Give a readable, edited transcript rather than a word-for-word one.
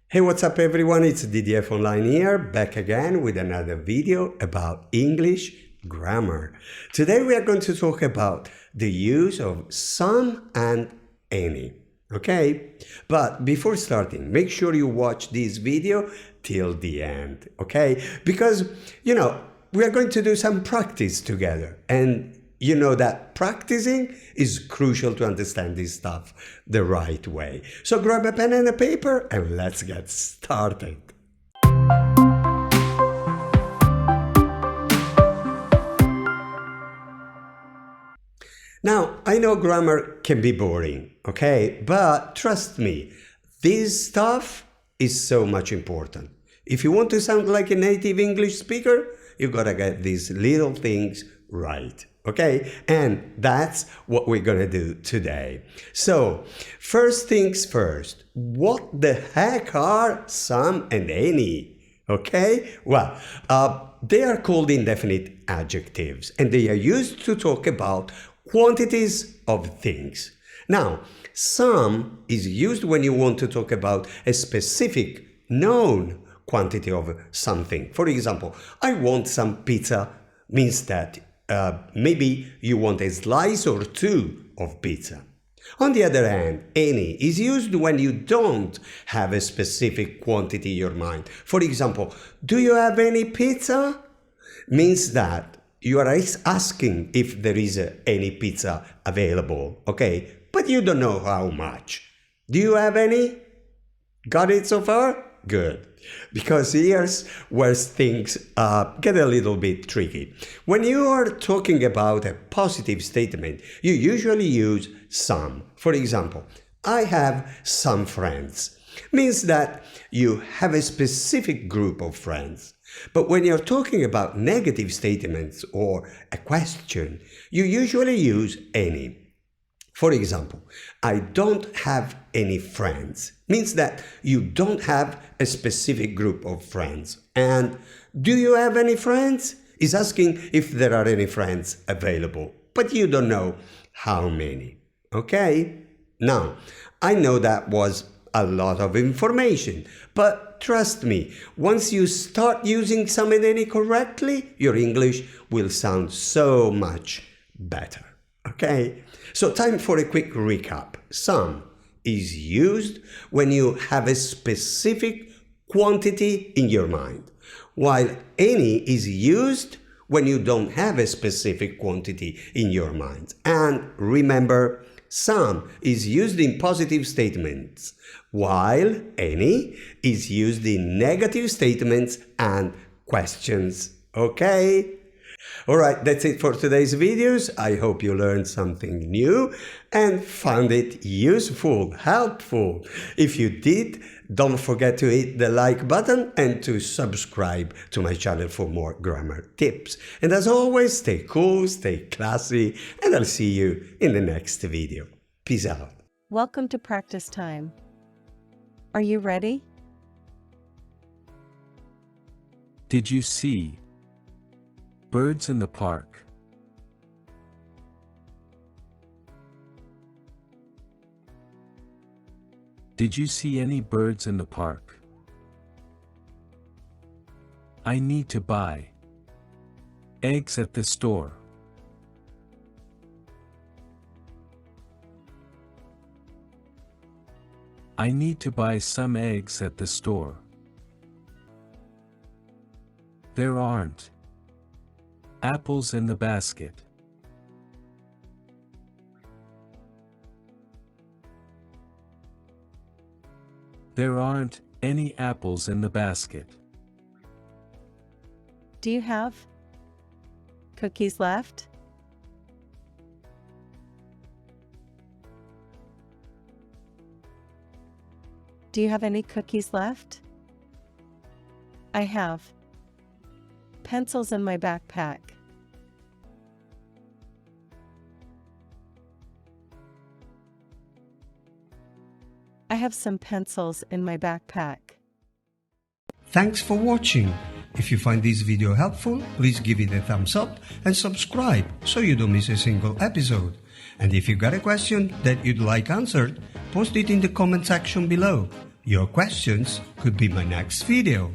Hey, what's up everyone? It's DDF Online here, back again with another video about English grammar. Today we are going to talk about the use of some and any. Okay? But before starting, make sure you watch this video till the end. Okay? Because, we are going to do some practice together. And you know that practicing is crucial to understand this stuff the right way. So grab a pen and a paper and let's get started. Now, I know grammar can be boring, okay? But trust me, this stuff is so much important. If you want to sound like a native English speaker, you gotta get these little things right. Okay, and that's what we're gonna do today. So, first things first, what the heck are some and any? Okay, well, they are called indefinite adjectives and they are used to talk about quantities of things. Now, some is used when you want to talk about a specific known quantity of something. For example, I want some pizza means that maybe you want a slice or two of pizza. On the other hand, any is used when you don't have a specific quantity in your mind. For example, do you have any pizza? Means that you are asking if there is any pizza available, okay? But you don't know how much. Do you have any? Got it so far? Good. Because here's where things get a little bit tricky. When you are talking about a positive statement, you usually use some. For example, I have some friends. Means that you have a specific group of friends. But when you're talking about negative statements or a question, you usually use any. For example, I don't have any friends means that you don't have a specific group of friends. And do you have any friends? Is asking if there are any friends available, but you don't know how many. Okay? Now, I know that was a lot of information, but trust me, once you start using some and any correctly, your English will sound so much better. Okay, so time for a quick recap. Some is used when you have a specific quantity in your mind, while any is used when you don't have a specific quantity in your mind. And remember, some is used in positive statements, while any is used in negative statements and questions. Okay? Alright, that's it for today's videos. I hope you learned something new and found it useful, helpful. If you did, don't forget to hit the like button and to subscribe to my channel for more grammar tips. And as always, stay cool, stay classy, and I'll see you in the next video. Peace out. Welcome to practice time. Are you ready? Did you see birds in the park? Did you see any birds in the park? I need to buy eggs at the store. I need to buy some eggs at the store. There aren't apples in the basket. There aren't any apples in the basket. Do you have cookies left? Do you have any cookies left? I have pencils in my backpack. I have some pencils in my backpack. Thanks for watching. If you find this video helpful, please give it a thumbs up and subscribe so you don't miss a single episode. And if you got a question that you'd like answered, post it in the comment section below. Your questions could be my next video.